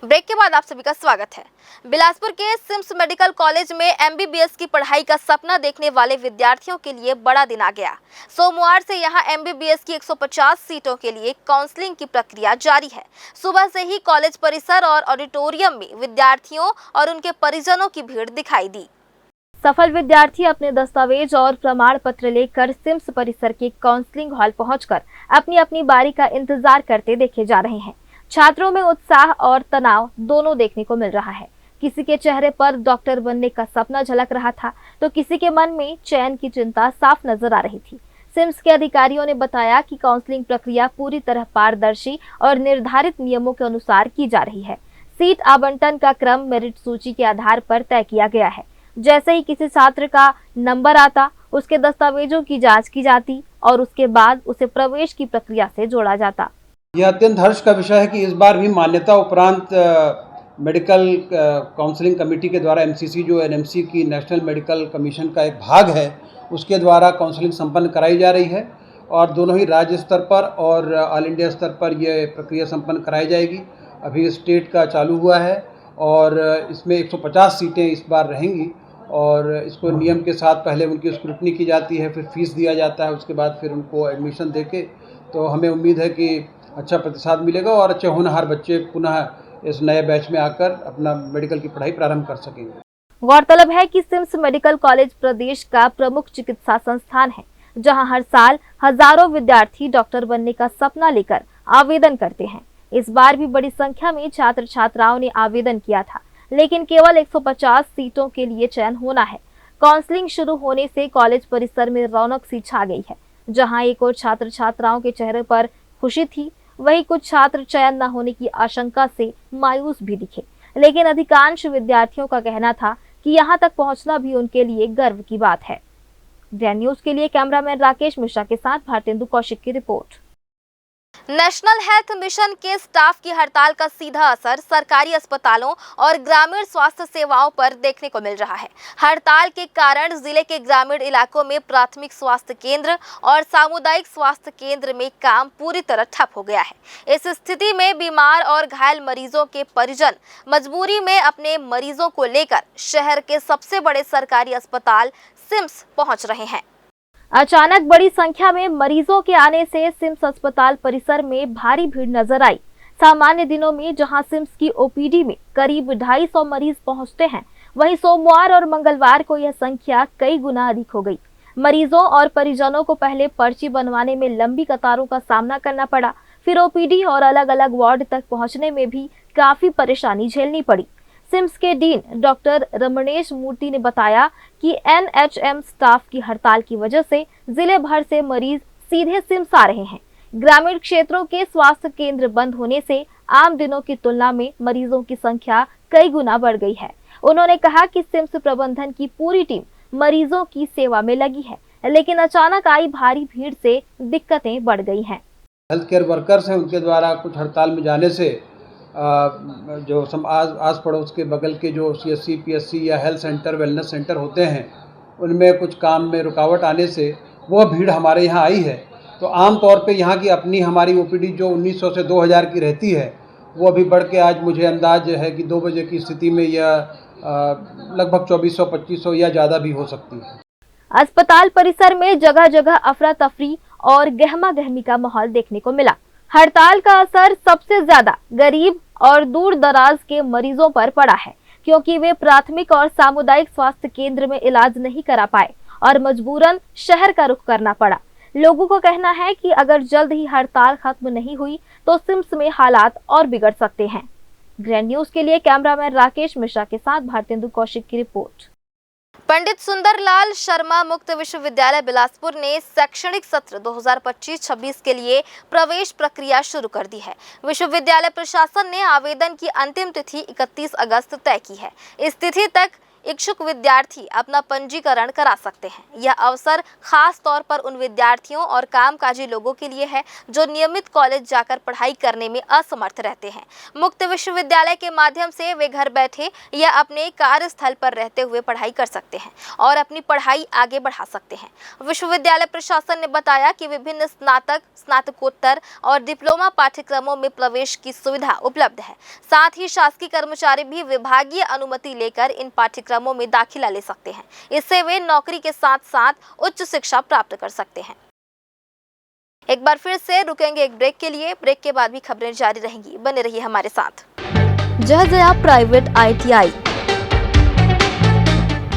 ब्रेक के बाद आप सभी का स्वागत है। बिलासपुर के सिम्स मेडिकल कॉलेज में MBBS की पढ़ाई का सपना देखने वाले विद्यार्थियों के लिए बड़ा दिन आ गया। सोमवार से यहां MBBS की 150 सीटों के लिए काउंसलिंग की प्रक्रिया जारी है। सुबह से ही कॉलेज परिसर और ऑडिटोरियम में विद्यार्थियों और उनके परिजनों की भीड़ दिखाई दी। सफल विद्यार्थी अपने दस्तावेज और प्रमाण पत्र लेकर सिम्स परिसर के काउंसलिंग हॉल पहुंचकर अपनी अपनी बारी का इंतजार करते देखे जा रहे हैं। छात्रों में उत्साह और तनाव दोनों देखने को मिल रहा है। किसी के चेहरे पर डॉक्टर बनने का सपना झलक रहा था, तो किसी के मन में चयन की चिंता साफ नजर आ रही थी। सिम्स के अधिकारियों ने बताया कि काउंसलिंग प्रक्रिया पूरी तरह पारदर्शी और निर्धारित नियमों के अनुसार की जा रही है। सीट आवंटन का क्रम मेरिट सूची के आधार पर तय किया गया है। जैसे ही किसी छात्र का नंबर आता, उसके दस्तावेजों की जांच की जाती और उसके बाद उसे प्रवेश की प्रक्रिया से जोड़ा जाता। यह अत्यंत हर्ष का विषय है कि इस बार भी मान्यता उपरांत मेडिकल काउंसलिंग कमेटी के द्वारा एमसीसी जो एनएमसी की नेशनल मेडिकल कमीशन का एक भाग है, उसके द्वारा काउंसलिंग संपन्न कराई जा रही है और दोनों ही राज्य स्तर पर और ऑल इंडिया स्तर पर यह प्रक्रिया संपन्न कराई जाएगी। अभी स्टेट का चालू हुआ है और इसमें 150 सीटें इस बार रहेंगी और इसको नियम के साथ पहले उनकी स्क्रूटनी की जाती है, फिर फीस दिया जाता है, उसके बाद फिर उनको एडमिशन देके, तो हमें उम्मीद है कि अच्छा प्रतिसाद मिलेगा और अच्छे होनहार बच्चे पुनः इस नए बैच में आकर अपना मेडिकल की पढ़ाई प्रारंभ कर सकेंगे। गौरतलब है कि सिम्स मेडिकल कॉलेज प्रदेश का प्रमुख चिकित्सा संस्थान है, जहां हर साल हजारों विद्यार्थी डॉक्टर बनने का सपना लेकर आवेदन करते हैं। इस बार भी बड़ी संख्या में छात्र छात्राओं ने आवेदन किया था, लेकिन केवल 150 सीटों के लिए चयन होना है। काउंसलिंग शुरू होने से कॉलेज परिसर में रौनक सी छा गई है। जहां एक और छात्र छात्राओं के चेहरे पर खुशी थी, वहीं कुछ छात्र चयन न होने की आशंका से मायूस भी दिखे। लेकिन अधिकांश विद्यार्थियों का कहना था कि यहां तक पहुंचना भी उनके लिए गर्व की बात है। ग्रैंड न्यूज के लिए कैमरामैन राकेश मिश्रा के साथ भारतेंदु कौशिक की रिपोर्ट। नेशनल हेल्थ मिशन के स्टाफ की हड़ताल का सीधा असर सरकारी अस्पतालों और ग्रामीण स्वास्थ्य सेवाओं पर देखने को मिल रहा है। हड़ताल के कारण जिले के ग्रामीण इलाकों में प्राथमिक स्वास्थ्य केंद्र और सामुदायिक स्वास्थ्य केंद्र में काम पूरी तरह ठप हो गया है। इस स्थिति में बीमार और घायल मरीजों के परिजन मजबूरी में अपने मरीजों को लेकर शहर के सबसे बड़े सरकारी अस्पताल सिम्स पहुंच रहे हैं। अचानक बड़ी संख्या में मरीजों के आने से सिम्स अस्पताल परिसर में भारी भीड़ नजर आई। सामान्य दिनों में जहां सिम्स की ओपीडी में करीब 250 मरीज पहुंचते हैं, वहीं सोमवार और मंगलवार को यह संख्या कई गुना अधिक हो गई। मरीजों और परिजनों को पहले पर्ची बनवाने में लंबी कतारों का सामना करना पड़ा, फिर ओपीडी और अलग अलग वार्ड तक पहुँचने में भी काफी परेशानी झेलनी पड़ी। सिम्स के डीन डॉक्टर रमणेश मूर्ति ने बताया कि एनएचएम स्टाफ की हड़ताल की वजह से जिले भर से मरीज सीधे सिम्स आ रहे हैं। ग्रामीण क्षेत्रों के स्वास्थ्य केंद्र बंद होने से आम दिनों की तुलना में मरीजों की संख्या कई गुना बढ़ गई है। उन्होंने कहा कि सिम्स प्रबंधन की पूरी टीम मरीजों की सेवा में लगी है, लेकिन अचानक आई भारी भीड़ से दिक्कतें बढ़ गई हैं। हेल्थ केयर वर्कर्स हैं, उनके द्वारा कुछ हड़ताल में जाने से जो आस पड़ोस के बगल के जो सीएससी पीएससी या हेल्थ सेंटर वेलनेस सेंटर होते हैं, उनमें कुछ काम में रुकावट आने से वह भीड़ हमारे यहाँ आई है। तो आम तौर पे यहाँ की अपनी हमारी ओपीडी जो 1900 से 2000 की रहती है, वो अभी बढ़ के आज मुझे अंदाज है कि 2 बजे की स्थिति में यह लगभग 2400-2500 या ज़्यादा भी हो सकती है। अस्पताल परिसर में जगह जगह अफरा तफरी और गहमा गहमी का माहौल देखने को मिला। हड़ताल का असर सबसे ज्यादा गरीब और दूर दराज के मरीजों पर पड़ा है, क्योंकि वे प्राथमिक और सामुदायिक स्वास्थ्य केंद्र में इलाज नहीं करा पाए और मजबूरन शहर का रुख करना पड़ा। लोगों का कहना है कि अगर जल्द ही हड़ताल खत्म नहीं हुई तो सिम्स में हालात और बिगड़ सकते हैं। ग्रैंड न्यूज के लिए कैमरामैन राकेश मिश्रा के साथ भारतेंदु कौशिक की रिपोर्ट। पंडित सुंदरलाल शर्मा मुक्त विश्वविद्यालय बिलासपुर ने शैक्षणिक सत्र 2025-26 के लिए प्रवेश प्रक्रिया शुरू कर दी है। विश्वविद्यालय प्रशासन ने आवेदन की अंतिम तिथि 31 अगस्त तय की है। इस तिथि तक इच्छुक विद्यार्थी अपना पंजीकरण करा सकते हैं। यह अवसर खास तौर पर उन विद्यार्थियों और कामकाजी लोगों के लिए है जो नियमित कॉलेज जाकर पढ़ाई करने में असमर्थ रहते हैं। मुक्त विश्वविद्यालय के माध्यम से वे घर बैठे या अपने कार्यस्थल पर रहते हुए पढ़ाई कर सकते हैं और अपनी पढ़ाई आगे बढ़ा सकते हैं। विश्वविद्यालय प्रशासन ने बताया कि विभिन्न स्नातक, स्नातकोत्तर और डिप्लोमा पाठ्यक्रमों में प्रवेश की सुविधा उपलब्ध है। साथ ही शासकीय कर्मचारी भी विभागीय अनुमति लेकर इन पाठ्यक्रमों में दाखिला ले सकते हैं। इससे वे नौकरी के साथ साथ उच्च शिक्षा प्राप्त कर सकते हैं। एक बार फिर से रुकेंगे एक ब्रेक के लिए। ब्रेक के बाद भी खबरें जारी रहेंगी, बने रहिए हमारे साथ। जहजया प्राइवेट ITI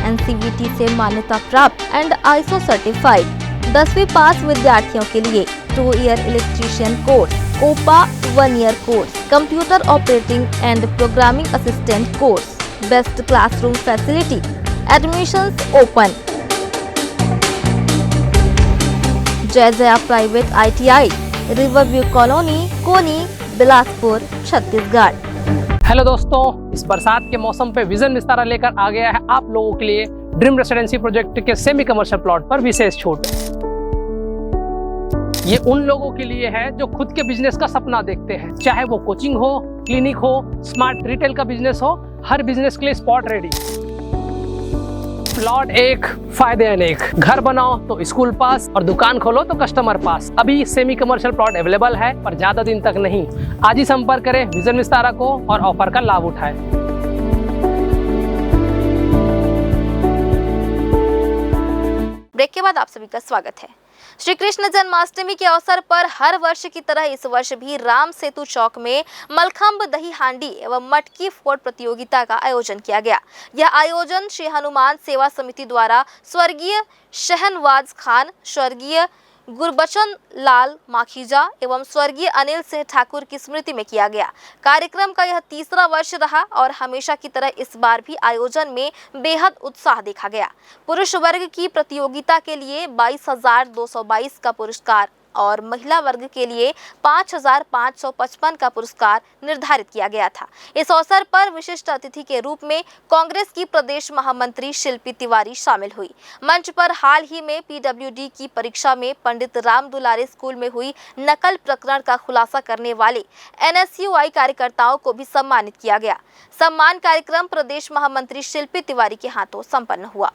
NCVT से मान्यता प्राप्त एंड ISO सर्टिफाइड 10वीं पास विद्यार्थियों के लिए 2 year electrician course OPA 1 year course, Computer Operating and Programming Assistant course, Best Classroom Facility, Admissions open. जय Jaya private ITI, Riverview colony, Koni, Bilaspur, Chhattisgarh. Hello दोस्तों, इस बरसात के मौसम पे विजन विस्तारा लेकर आ गया है आप लोगों के लिए ड्रीम रेसिडेंसी प्रोजेक्ट के सेमी कमर्शियल प्लॉट पर विशेष छूट। ये उन लोगों के लिए है जो खुद के बिजनेस का सपना देखते हैं, चाहे वो कोचिंग हो, क्लिनिक हो, स्मार्ट रिटेल का बिजनेस हो, हर बिजनेस के लिए स्पॉट रेडी। प्लॉट एक, फायदे अनेक। घर बनाओ तो स्कूल पास और दुकान खोलो तो कस्टमर पास। अभी सेमी कमर्शियल प्लॉट अवेलेबल है, पर ज्यादा दिन तक नहीं। आज ही संपर्क करें विजन विस्तारा को और ऑफर का लाभ उठाएं। ब्रेक के बाद आप सभी का स्वागत है। श्री कृष्ण जन्माष्टमी के अवसर पर हर वर्ष की तरह इस वर्ष भी राम सेतु चौक में मलखंब, दही हांडी एवं मटकी फोड़ प्रतियोगिता का आयोजन किया गया। यह आयोजन श्री हनुमान सेवा समिति द्वारा स्वर्गीय शहनवाज खान, स्वर्गीय गुरबचन लाल माखीजा एवं स्वर्गीय अनिल सिंह ठाकुर की स्मृति में किया गया। कार्यक्रम का यह तीसरा वर्ष रहा और हमेशा की तरह इस बार भी आयोजन में बेहद उत्साह देखा गया। पुरुष वर्ग की प्रतियोगिता के लिए 22,222 का पुरस्कार और महिला वर्ग के लिए 5,555 का पुरस्कार निर्धारित किया गया था। इस अवसर पर विशिष्ट अतिथि के रूप में कांग्रेस की प्रदेश महामंत्री शिल्पी तिवारी शामिल हुई। मंच पर हाल ही में PWD की परीक्षा में पंडित राम दुलारे स्कूल में हुई नकल प्रकरण का खुलासा करने वाले NSUI कार्यकर्ताओं को भी सम्मानित किया गया। सम्मान कार्यक्रम प्रदेश महामंत्री शिल्पी तिवारी के हाथों संपन्न हुआ।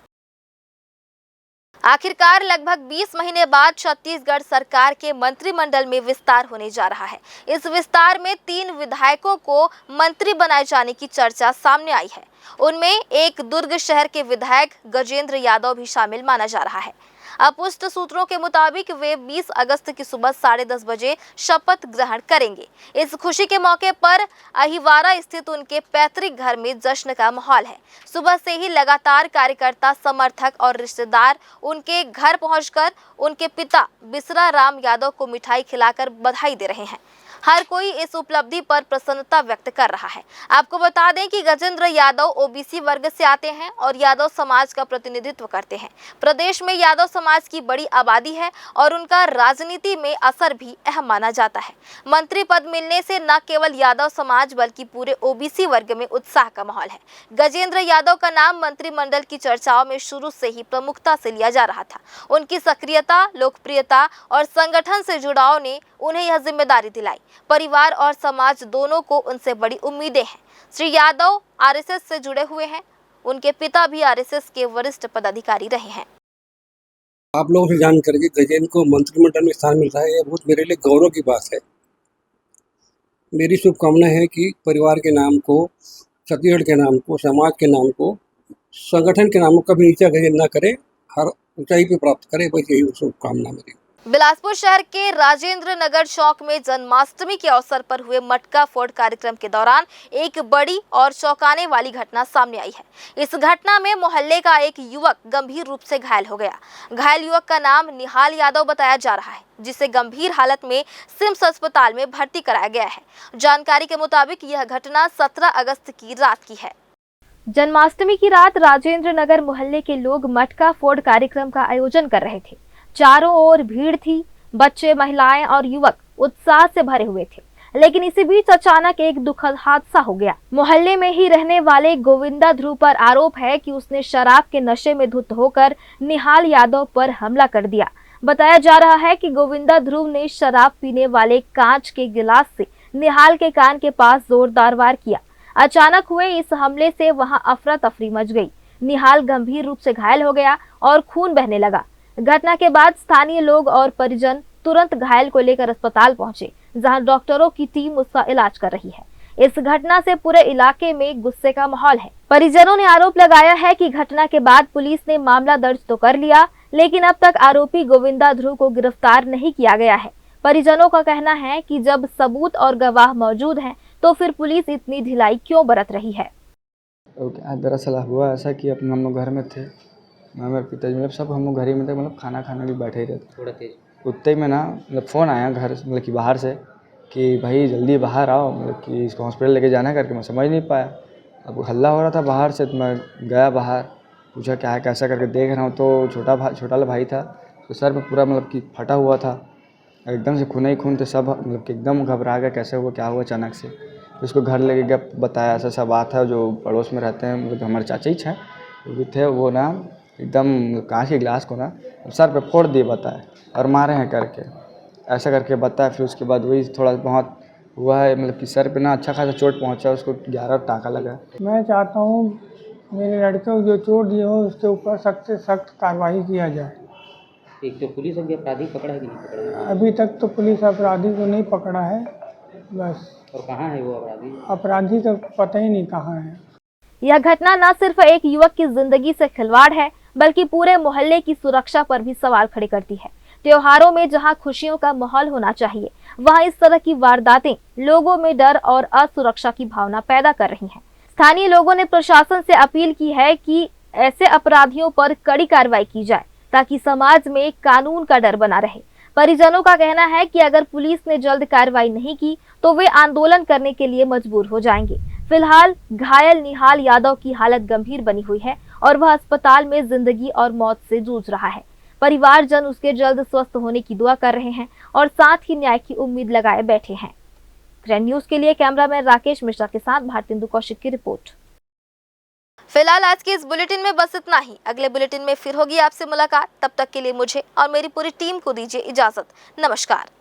आखिरकार लगभग 20 महीने बाद छत्तीसगढ़ सरकार के मंत्रिमंडल में विस्तार होने जा रहा है। इस विस्तार में 3 विधायकों को मंत्री बनाए जाने की चर्चा सामने आई है। उनमें एक दुर्ग शहर के विधायक गजेंद्र यादव भी शामिल माना जा रहा है। अपुष्ट सूत्रों के मुताबिक वे 20 अगस्त की सुबह 10:30 बजे शपथ ग्रहण करेंगे। इस खुशी के मौके पर अहिवारा स्थित उनके पैतृक घर में जश्न का माहौल है। सुबह से ही लगातार कार्यकर्ता, समर्थक और रिश्तेदार उनके घर पहुंचकर उनके पिता बिसरा राम यादव को मिठाई खिलाकर बधाई दे रहे हैं। हर कोई इस उपलब्धि पर प्रसन्नता व्यक्त कर रहा है। आपको बता दें कि गजेंद्र यादव OBC वर्ग से आते हैं और यादव समाज का प्रतिनिधित्व करते हैं। प्रदेश में यादव समाज की बड़ी आबादी है और उनका राजनीति में असर भी अहम माना जाता है। मंत्री पद मिलने से न केवल यादव समाज बल्कि पूरे OBC वर्ग में उत्साह का माहौल है। गजेंद्र यादव का नाम मंत्रिमंडल की चर्चाओं में शुरू से ही प्रमुखता से लिया जा रहा था। उनकी सक्रियता, लोकप्रियता और संगठन से जुड़ाव ने उन्हें यह जिम्मेदारी दिलाई। परिवार और समाज दोनों को उनसे बड़ी उम्मीदें हैं। श्री यादव RSS से जुड़े हुए हैं। उनके पिता भी RSS के वरिष्ठ पदाधिकारी रहे हैं। आप लोगों से जान करके गजेंद्र को मंत्रिमंडल में स्थान मिल रहा है, यह बहुत मेरे लिए गौरव की बात है। मेरी शुभकामना है कि परिवार के नाम को, छत्तीसगढ़ के नाम को, समाज के नाम को, संगठन के नाम को कभी नीचा गजेंद्र न करे, हर ऊंचाई पे प्राप्त करे। बस यही शुभकामना मेरी। बिलासपुर शहर के राजेंद्र नगर चौक में जन्माष्टमी के अवसर पर हुए मटका फोड़ कार्यक्रम के दौरान एक बड़ी और चौंकाने वाली घटना सामने आई है। इस घटना में मोहल्ले का एक युवक गंभीर रूप से घायल हो गया। घायल युवक का नाम निहाल यादव बताया जा रहा है, जिसे गंभीर हालत में सिम्स अस्पताल में भर्ती कराया गया है। जानकारी के मुताबिक यह घटना 17 अगस्त की रात की है। जन्माष्टमी की रात राजेंद्र नगर मोहल्ले के लोग मटका फोड़ कार्यक्रम का आयोजन कर रहे थे। चारों ओर भीड़ थी। बच्चे, महिलाएं और युवक उत्साह से भरे हुए थे। लेकिन इसी बीच अचानक एक दुखद हादसा हो गया। मोहल्ले में ही रहने वाले गोविंदा ध्रुव पर आरोप है कि उसने शराब के नशे में धुत होकर निहाल यादव पर हमला कर दिया। बताया जा रहा है कि गोविंदा ध्रुव ने शराब पीने वाले कांच के गिलास से निहाल के कान के पास जोरदार वार किया। अचानक हुए इस हमले से वहां अफरा तफरी मच गई। निहाल गंभीर रूप से घायल हो गया और खून बहने लगा। घटना के बाद स्थानीय लोग और परिजन तुरंत घायल को लेकर अस्पताल पहुंचे, जहां डॉक्टरों की टीम उसका इलाज कर रही है। इस घटना से पूरे इलाके में गुस्से का माहौल है। परिजनों ने आरोप लगाया है कि घटना के बाद पुलिस ने मामला दर्ज तो कर लिया, लेकिन अब तक आरोपी गोविंदा ध्रुव को गिरफ्तार नहीं किया गया है। परिजनों का कहना है कि जब सबूत और गवाह मौजूद हैं, तो फिर पुलिस इतनी ढिलाई क्यों बरत रही है। दरअसल हुआ ऐसा कि अपने हम लोग घर में थे, मैं मेरे पिताजी मतलब सब हम लोग घर ही में थे, मतलब खाना खाने भी बैठे ही रहते। थोड़ा तेज उतने में ना मतलब फ़ोन आया घर मतलब कि बाहर से कि भाई जल्दी बाहर आओ, मतलब कि इसको हॉस्पिटल लेके जाना है करके। मैं समझ नहीं पाया। अब हल्ला हो रहा था बाहर से, तो मैं गया बाहर, पूछा क्या है कैसा करके। देख रहा हूँ तो छोटा वाला भाई था, तो सर पे पूरा मतलब कि फटा हुआ था, एकदम से खून ही खून थे सब, मतलब कि एकदम घबरा गया कैसे हुआ क्या हुआ अचानक से। तो उसको घर लेके गया, बताया ऐसा सब बात है। जो पड़ोस में रहते हैं मतलब हमारे चाचा ही हैं वो भी थे, वो ना एकदम कांच के गिलास को ना सर पे फोड़ दिए बताए और मारे हैं करके, ऐसा करके बताया। फिर उसके बाद वही थोड़ा बहुत हुआ है, मतलब कि सर पे ना अच्छा खासा चोट पहुंचा, उसको 11 टाँका लगा। मैं चाहता हूँ मेरे लड़के को जो चोट दी हो उसके ऊपर सख्त से सख्त कार्रवाई किया जाए। एक तो पुलिस अभी अपराधी पकड़ा है कि नहीं पकड़ा है? अभी तक तो पुलिस अपराधी को नहीं पकड़ा है बस। और कहाँ है वो अपराधी? अपराधी का पता ही नहीं कहाँ है। यह घटना न सिर्फ एक युवक की जिंदगी से खिलवाड़ है, बल्कि पूरे मोहल्ले की सुरक्षा पर भी सवाल खड़े करती है। त्योहारों में जहां खुशियों का माहौल होना चाहिए, वहां इस तरह की वारदातें लोगों में डर और असुरक्षा की भावना पैदा कर रही हैं। स्थानीय लोगों ने प्रशासन से अपील की है कि ऐसे अपराधियों पर कड़ी कार्रवाई की जाए, ताकि समाज में कानून का डर बना रहे। परिजनों का कहना है कि अगर पुलिस ने जल्द कार्रवाई नहीं की तो वे आंदोलन करने के लिए मजबूर हो जाएंगे। फिलहाल घायल निहाल यादव की हालत गंभीर बनी हुई है और वह अस्पताल में जिंदगी और मौत से जूझ रहा है। परिवारजन उसके जल्द स्वस्थ होने की दुआ कर रहे हैं और साथ ही न्याय की उम्मीद लगाए बैठे हैं। ग्रैंड न्यूज के लिए कैमरामैन राकेश मिश्रा के साथ भारतेंदु कौशिक की रिपोर्ट। फिलहाल आज के इस बुलेटिन में बस इतना ही। अगले बुलेटिन में फिर होगी आपसे मुलाकात। तब तक के लिए मुझे और मेरी पूरी टीम को दीजिए इजाजत। नमस्कार।